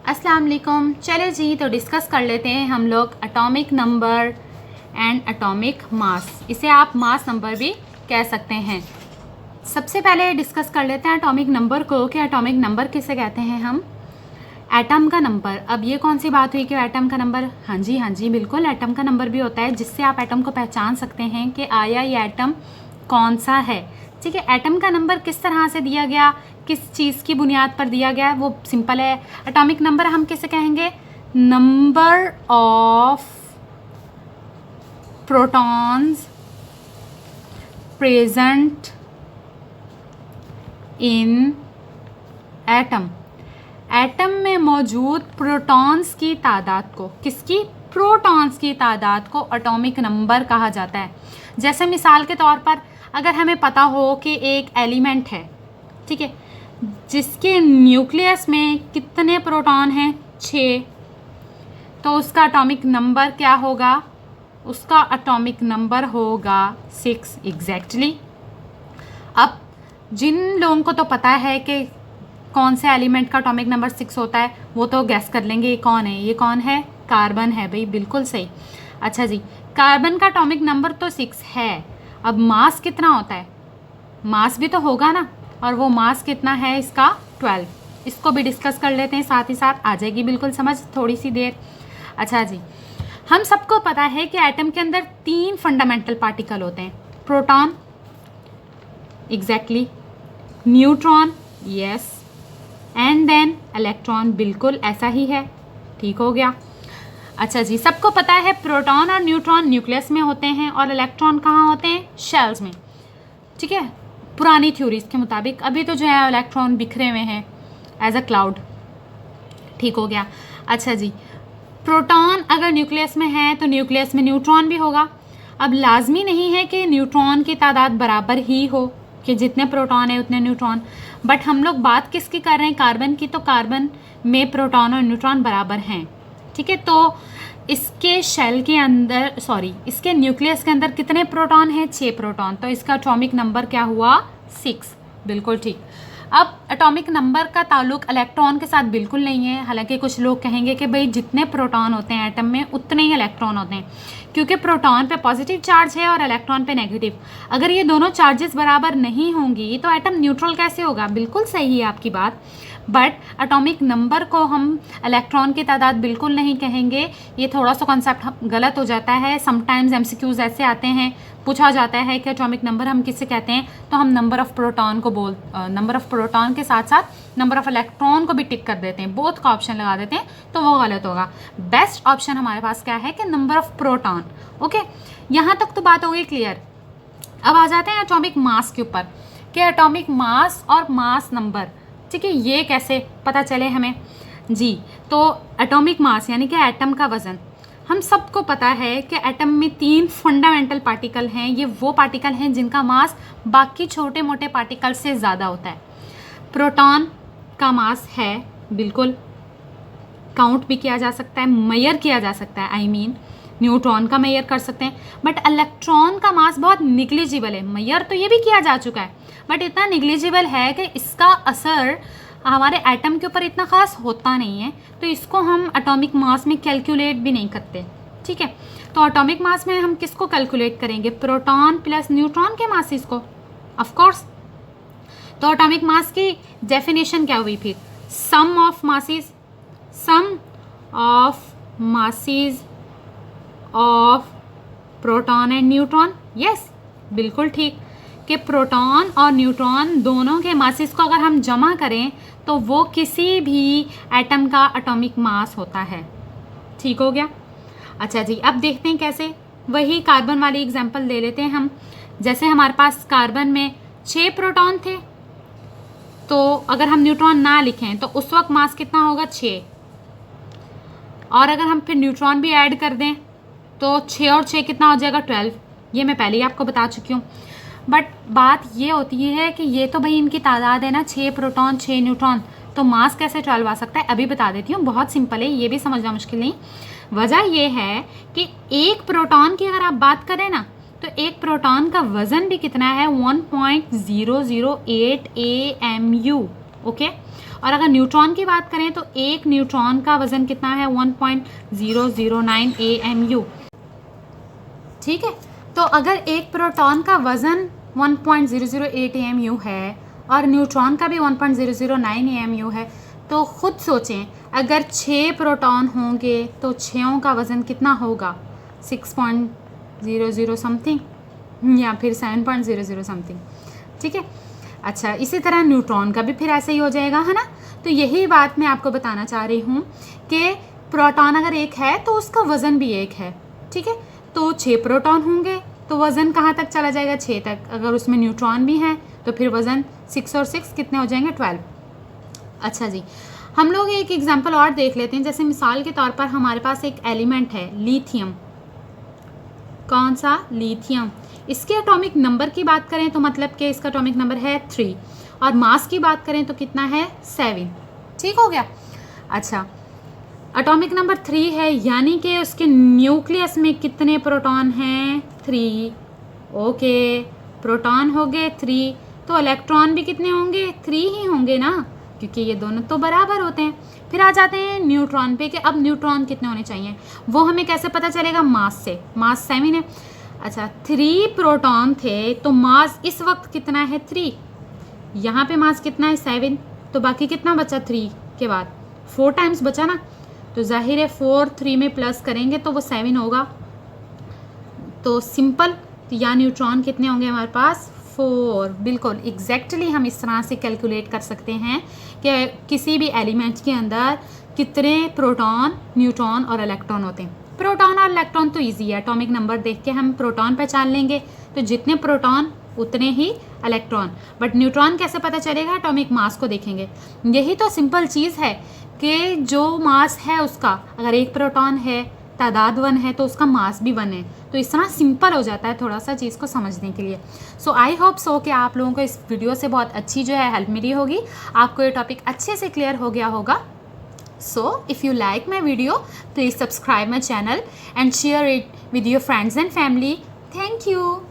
अस्सलाम वालेकुम। चलो जी, तो डिस्कस कर लेते हैं हम लोग atomic number and atomic mass. इसे आप मास नंबर भी कह सकते हैं। सबसे पहले डिस्कस कर लेते हैं एटॉमिक नंबर को कि एटॉमिक नंबर किसे कहते हैं हम। एटम का नंबर। अब ये कौन सी बात हुई कि एटम का नंबर? हाँ जी बिल्कुल, एटम का नंबर भी होता है जिससे आप एटम को पहचान सकते हैं कि आया ये एटम कौन सा है। ठीक है, एटम का नंबर किस तरह से दिया गया, किस चीज़ की बुनियाद पर दिया गया, वो सिंपल है। एटॉमिक नंबर हम किसे कहेंगे? Number of protons present in atom. Atom में मौजूद प्रोटॉन्स की तादाद को, किसकी? प्रोटॉन्स की तादाद को एटॉमिक नंबर कहा जाता है। जैसे मिसाल के तौर पर अगर हमें पता हो कि एक एलिमेंट है, ठीक है, जिसके न्यूक्लियस में कितने प्रोटॉन हैं? 6, तो उसका एटॉमिक नंबर क्या होगा? उसका एटॉमिक नंबर होगा 6 एग्जैक्टली। अब जिन लोगों को तो पता है कि कौन से एलिमेंट का एटॉमिक नंबर 6 होता है, वो तो गैस कर लेंगे ये कौन है। ये कौन है? कार्बन है भाई, बिल्कुल सही। अच्छा जी, कार्बन का एटॉमिक नंबर तो 6 है। अब मास कितना होता है? मास भी तो होगा ना, और वो मास कितना है इसका? 12। इसको भी डिस्कस कर लेते हैं, साथ ही साथ आ जाएगी बिल्कुल समझ थोड़ी सी देर। अच्छा जी, हम सबको पता है कि एटम के अंदर 3 फंडामेंटल पार्टिकल होते हैं। Proton, exactly, neutron, yes, and then electron, बिल्कुल ऐसा ही है। ठीक हो गया। अच्छा जी, सबको पता है प्रोटॉन और न्यूट्रॉन न्यूक्लियस में होते हैं और इलेक्ट्रॉन कहाँ होते हैं? शेल्स में। ठीक है, पुरानी थ्योरीज के मुताबिक। अभी तो जो है इलेक्ट्रॉन बिखरे हुए हैं एज अ क्लाउड। ठीक हो गया। अच्छा जी, प्रोटॉन अगर न्यूक्लियस में है तो न्यूक्लियस में न्यूट्रॉन भी होगा। अब लाजमी नहीं है कि न्यूट्रॉन की तादाद बराबर ही हो, कि जितने प्रोटॉन है उतने न्यूट्रॉन, बट हम लोग बात किसकी कर रहे हैं? कार्बन की। तो कार्बन में प्रोटॉन और न्यूट्रॉन बराबर हैं। ठीक है, तो इसके शेल के अंदर, सॉरी, इसके न्यूक्लियस के अंदर कितने प्रोटॉन हैं? 6 प्रोटॉन। तो इसका एटॉमिक नंबर क्या हुआ? 6। बिल्कुल ठीक। अब एटॉमिक नंबर का ताल्लुक इलेक्ट्रॉन के साथ बिल्कुल नहीं है। हालांकि कुछ लोग कहेंगे कि भाई जितने प्रोटॉन होते हैं एटम में उतने ही इलेक्ट्रॉन होते हैं, क्योंकि प्रोटॉन पे पॉजिटिव चार्ज है और इलेक्ट्रॉन पे नेगेटिव। अगर ये दोनों चार्जेस बराबर नहीं होंगी तो एटम न्यूट्रल कैसे होगा? बिल्कुल सही है आपकी बात, बट एटॉमिक नंबर को हम इलेक्ट्रॉन की तादाद बिल्कुल नहीं कहेंगे। ये थोड़ा सा कॉन्सेप्ट गलत हो जाता है। समटाइम्स एमसीक्यूज ऐसे आते हैं, पूछा जाता है कि एटॉमिक नंबर हम किससे कहते हैं, तो हम नंबर ऑफ प्रोटॉन को नंबर ऑफ प्रोटॉन के साथ साथ नंबर ऑफ इलेक्ट्रॉन को भी टिक कर देते हैं, बोथ का ऑप्शन लगा देते हैं, तो वो गलत होगा। बेस्ट ऑप्शन हमारे पास क्या है कि नंबर ऑफ प्रोटॉन। ओके, यहाँ तक तो बात हो गई क्लियर। अब आ जाते हैं एटॉमिक मास के ऊपर कि एटॉमिक मास और मास नंबर, ठीक है, ये कैसे पता चले हमें जी। तो एटॉमिक मास यानी कि एटम का वज़न। हम सबको पता है कि एटम में 3 फंडामेंटल पार्टिकल हैं। ये वो पार्टिकल हैं जिनका मास बाकी छोटे मोटे पार्टिकल से ज़्यादा होता है। प्रोटॉन का मास है, बिल्कुल काउंट भी किया जा सकता है, मेजर किया जा सकता है, न्यूट्रॉन का मेजर कर सकते हैं, बट इलेक्ट्रॉन का मास बहुत निग्लिजिबल है। मेजर तो ये भी किया जा चुका है, बट इतना निग्लिजिबल है कि इसका असर हमारे एटम के ऊपर इतना ख़ास होता नहीं है, तो इसको हम एटॉमिक मास में कैलकुलेट भी नहीं करते। ठीक है, तो एटॉमिक मास में हम किसको कैलकुलेट करेंगे? प्रोटॉन प्लस न्यूट्रॉन के मासेस को, ऑफ कोर्स। तो एटॉमिक मास की डेफिनेशन क्या हुई फिर? Sum of masses of proton and neutron. Yes, बिल्कुल ठीक, कि प्रोटॉन और न्यूट्रॉन दोनों के मासेस को अगर हम जमा करें तो वो किसी भी एटम का एटॉमिक मास होता है। ठीक हो गया। अच्छा जी, अब देखते हैं कैसे। वही कार्बन वाली एग्जांपल ले लेते हैं हम। जैसे हमारे पास कार्बन में 6 प्रोटॉन थे, तो अगर हम न्यूट्रॉन ना लिखें तो उस वक्त मास कितना होगा? 6। और अगर हम फिर न्यूट्रॉन भी ऐड कर दें तो 6 और 6 कितना हो जाएगा? 12। ये मैं पहले ही आपको बता चुकी हूँ। बट बात ये होती है कि ये तो भाई इनकी तादाद है ना, 6 प्रोटॉन 6 न्यूट्रॉन, तो मास कैसे 12 आ सकता है? अभी बता देती हूँ, बहुत सिंपल है, ये भी समझना मुश्किल नहीं। वजह ये है कि एक प्रोटॉन की अगर आप बात करें ना, तो एक प्रोटॉन का वज़न भी कितना है? 1.008 AMU। ओके। और अगर न्यूट्रॉन की बात करें तो एक न्यूट्रॉन का वज़न कितना है 1.009 AMU, ठीक है। तो अगर एक प्रोटॉन का वज़न 1.008 AMU है और न्यूट्रॉन का भी 1.009 AMU है, तो ख़ुद सोचें अगर 6 प्रोटॉन होंगे तो 6 का वज़न कितना होगा, 6.00 समथिंग या फिर 7.00 समथिंग, ठीक है। अच्छा, इसी तरह न्यूट्रॉन का भी फिर ऐसे ही हो जाएगा, है ना। तो यही बात मैं आपको बताना चाह रही हूँ कि प्रोटॉन अगर एक है तो उसका वज़न भी एक है, ठीक है। तो 6 प्रोटॉन होंगे तो वज़न कहाँ तक चला जाएगा, 6 तक। अगर उसमें न्यूट्रॉन भी हैं तो फिर वज़न 6 और 6 कितने हो जाएंगे, 12। अच्छा जी, हम लोग एक एग्जांपल और देख लेते हैं। जैसे मिसाल के तौर पर हमारे पास एक एलिमेंट है लिथियम। कौन सा, लिथियम। इसके एटॉमिक नंबर की बात करें तो मतलब कि इसका एटॉमिक नंबर है 3 और मास की बात करें तो कितना है 7, ठीक हो गया। अच्छा, एटॉमिक नंबर 3 है यानी कि उसके न्यूक्लियस में कितने प्रोटॉन हैं, 3। ओके, प्रोटॉन हो गए 3, तो इलेक्ट्रॉन भी कितने होंगे, 3 ही होंगे ना, क्योंकि ये दोनों तो बराबर होते हैं। फिर आ जाते हैं न्यूट्रॉन पे कि अब न्यूट्रॉन कितने होने चाहिए। वो हमें कैसे पता चलेगा, मास से। मास 7 है। अच्छा, 3 प्रोटॉन थे तो मास इस वक्त कितना है, 3। यहाँ पे मास कितना है, 7, तो बाकी कितना बचा 3 के बाद, 4 टाइम्स बचा ना। तो जाहिर है 4 3 में प्लस करेंगे तो वो 7 होगा। तो सिंपल, या न्यूट्रॉन कितने होंगे हमारे पास, 4। बिल्कुल एग्जैक्टली हम इस तरह से कैलकुलेट कर सकते हैं कि किसी भी एलिमेंट के अंदर कितने प्रोटॉन, न्यूट्रॉन और इलेक्ट्रॉन होते हैं। प्रोटॉन और इलेक्ट्रॉन तो इजी है, एटॉमिक नंबर देख के हम प्रोटॉन पहचान लेंगे, तो जितने प्रोटॉन उतने ही इलेक्ट्रॉन। बट न्यूट्रॉन कैसे पता चलेगा, एटॉमिक मास को देखेंगे। यही तो सिंपल चीज़ है कि जो मास है उसका, अगर एक प्रोटॉन है, तादाद 1 है, तो उसका मास भी 1 है। तो इस तरह सिंपल हो जाता है थोड़ा सा चीज़ को समझने के लिए। सो आई होप सो कि आप लोगों को इस वीडियो से बहुत अच्छी जो है हेल्प मिली होगी, आपको ये टॉपिक अच्छे से क्लियर हो गया होगा। So if you like my video, please subscribe my channel and share it with your friends and family. Thank you.